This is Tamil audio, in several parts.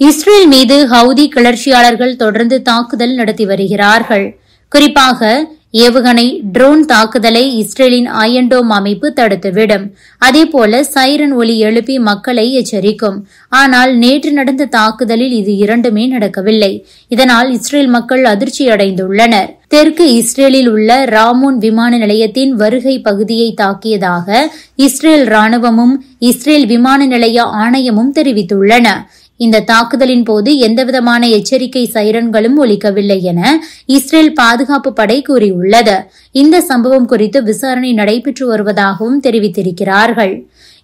இஸ்ரேல் மீது ஹவுதி கிளர்ச்சியாளர்கள் தொடர்ந்து தாக்குதல் நடத்தி வருகிறார்கள். குறிப்பாக ஏவுகணை ட்ரோன் தாக்குதலை இஸ்ரேலின் அயன்டோம் அமைப்பு தடுத்துவிடும். அதேபோல சைரன் ஒலி எழுப்பி மக்களை எச்சரிக்கும். ஆனால் நேற்று நடந்த தாக்குதலில் இது இரண்டுமே நடக்கவில்லை. இதனால் இஸ்ரேல் மக்கள் அதிர்ச்சியடைந்துள்ளனர். தெற்கு இஸ்ரேலில் உள்ள ராமோன் விமான நிலையத்தின் வருகை பகுதியை தாக்கியதாக இஸ்ரேல் ராணுவமும் இஸ்ரேல் விமான நிலைய ஆணையமும் தெரிவித்துள்ளன. இந்த தாக்குதலின் போது எந்தவிதமான எச்சரிக்கை சைரன்களும் ஒலிக்கவில்லை என இஸ்ரேல் பாதுகாப்பு படை கூறியுள்ளது. இந்த சம்பவம் குறித்து விசாரணை நடைபெற்று வருவதாகவும் தெரிவித்திருக்கிறார்கள்.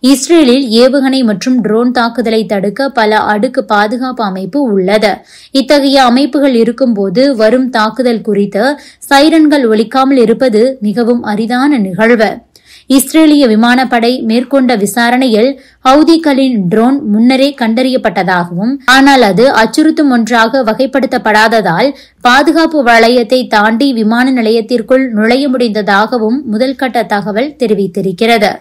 இஸ்ரேலில் ஏவுகணை மற்றும் ட்ரோன் தாக்குதலை தடுக்க பல அடுக்கு பாதுகாப்பு அமைப்பு உள்ளது. இத்தகைய அமைப்புகள் இருக்கும்போது வரும் தாக்குதல் குறித்து சைரன்கள் ஒலிக்காமல் இருப்பது மிகவும் அரிதான நிகழ்வு. இஸ்ரேலிய விமானப்படை மேற்கொண்ட விசாரணையில் ஹவுதிகளின் ட்ரோன் முன்னரே கண்டறியப்பட்டதாகவும், ஆனால் அது அச்சுறுத்தும் ஒன்றாக வகைப்படுத்தப்படாததால் பாதுகாப்பு வளையத்தை தாண்டி விமான நிலையத்திற்குள் நுழைய முடிந்ததாகவும் முதல்கட்ட தகவல் தெரிவித்திருக்கிறது.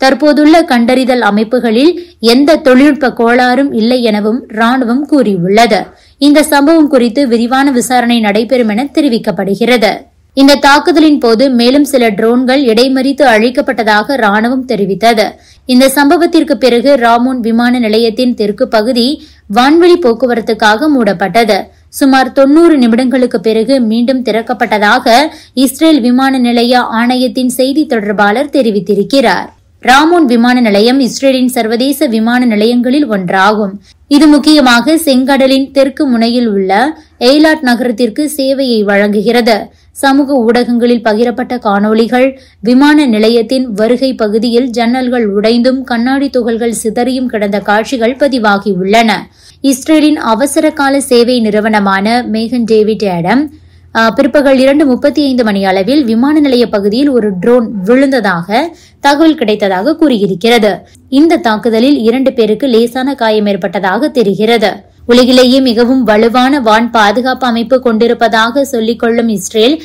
தற்போதுள்ள கண்டறிதல் அமைப்புகளில் எந்த தொழில்நுட்ப கோளாறும் இல்லை எனவும் ராணுவம் கூறியுள்ளது. இந்த சம்பவம் குறித்து விரிவான விசாரணை நடைபெறும் என தெரிவிக்கப்படுகிறது. இந்த தாக்குதலின் போது மேலும் சில ட்ரோன்கள் இடைமறித்து அழிக்கப்பட்டதாக ராணுவம் தெரிவித்தது. இந்த சம்பவத்திற்கு பிறகு ராமோன் விமான நிலையத்தின் தெற்கு பகுதி வான்வெளி போக்குவரத்துக்காக மூடப்பட்டது. சுமார் 90 நிமிடங்களுக்கு பிறகு மீண்டும் திறக்கப்பட்டதாக இஸ்ரேல் விமான நிலைய ஆணையத்தின் செய்தி தொடர்பாளர் தெரிவித்திருக்கிறார். ராமோன் விமான நிலையம் இஸ்ரேலின் சர்வதேச விமான நிலையங்களில் ஒன்றாகும். இது முக்கியமாக செங்கடலின் தெற்கு முனையில் உள்ள எய்லாட் நகரத்திற்கு சேவையை வழங்குகிறது. சமூக ஊடகங்களில் பகிரப்பட்ட காணொளிகள் விமான நிலையத்தின் வருகை பகுதியில் ஜன்னல்கள் உடைந்தும் கண்ணாடி துகள்கள் சிதறியும் கிடந்த காட்சிகள் பதிவாகியுள்ளன. இஸ்ரேலின் அவசர கால சேவை நிறுவனமான மேகன் டேவிட் ஆடம் பிற்பகல் 2:35 மணி அளவில் விமான நிலைய பகுதியில் ஒரு ட்ரோன் விழுந்ததாக தகவல் கிடைத்ததாக கூறியிருக்கிறது. இந்த தாக்குதலில் 2 பேருக்கு லேசான காயம் ஏற்பட்டதாக தெரிகிறது. உலகிலேயே மிகவும் வலுவான வான் பாதுகாப்பு அமைப்பு கொண்டிருப்பதாக சொல்லிக் கொள்ளும் இஸ்ரேல்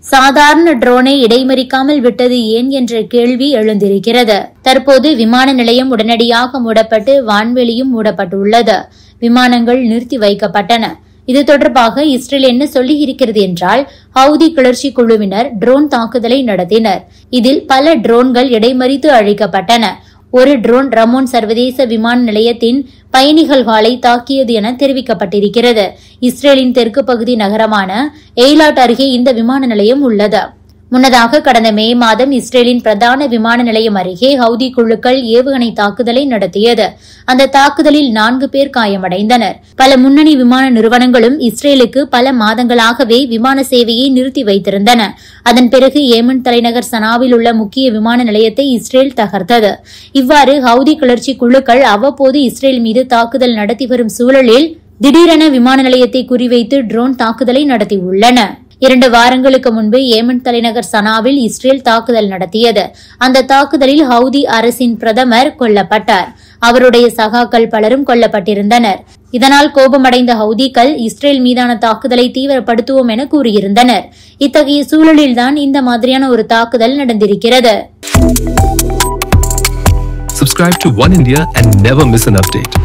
சாதாரண ட்ரோனை இடைமறிக்காமல் விட்டது ஏன் என்ற கேள்வி எழுந்திருக்கிறது. தற்போது விமான நிலையம் உடனடியாக மூடப்பட்டு வான்வெளியும் மூடப்பட்டுள்ளது. விமானங்கள் நிறுத்தி வைக்கப்பட்டன. இது தொடர்பாக இஸ்ரேல் என்ன சொல்லியிருக்கிறது என்றால், ஹவுதி கிளர்ச்சி குழுவினர் ட்ரோன் தாக்குதலை நடத்தினர். இதில் பல ட்ரோன்கள் இடைமறித்து அழிக்கப்பட்டன. ஒரு ட்ரோன் ரமோன் சர்வதேச விமான நிலையத்தின் பயணிகள் ஹாலை தாக்கியது என தெரிவிக்கப்பட்டிருக்கிறது. இஸ்ரேலின் தெற்கு பகுதி நகரமான எய்லாட் அருகே இந்த விமான நிலையம் உள்ளது. முன்னதாக கடந்த மே மாதம் இஸ்ரேலின் பிரதான விமான நிலையம் அருகே ஹவுதி குழுக்கள் ஏவுகணை தாக்குதலை நடத்தியது. அந்த தாக்குதலில் 4 பேர் காயமடைந்தனர். பல முன்னணி விமான நிறுவனங்களும் இஸ்ரேலுக்கு பல மாதங்களாகவே விமான சேவையை நிறுத்தி வைத்திருந்தன. அதன் பிறகு ஏமன் தலைநகர் சனாவில் உள்ள முக்கிய விமான நிலையத்தை இஸ்ரேல் தகர்த்தது. இவ்வாறு ஹவுதி கிளர்ச்சி குழுக்கள் அவ்வப்போது இஸ்ரேல் மீது தாக்குதல் நடத்தி வரும் சூழலில் திடீரென விமான நிலையத்தை குறிவைத்து ட்ரோன் தாக்குதலை நடத்தியுள்ளன. 2 வாரங்களுக்கு முன்பு ஏமன் தலைநகர் சனாவில் இஸ்ரேல் தாக்குதல் நடத்தியது. அந்த தாக்குதலில் ஹவுதி அரசின் பிரதமர் கொல்லப்பட்டார். அவருடைய சகாக்கள் பலரும் கொல்லப்பட்டிருந்தனர். இதனால் கோபமடைந்த ஹவுதிகள் இஸ்ரேல் மீதான தாக்குதலை தீவிரப்படுத்துவோம் என கூறியிருந்தனர். இத்தகைய சூழலில்தான் இந்த மாதிரியான ஒரு தாக்குதல் நடந்திருக்கிறது. Subscribe to One India and never miss an update.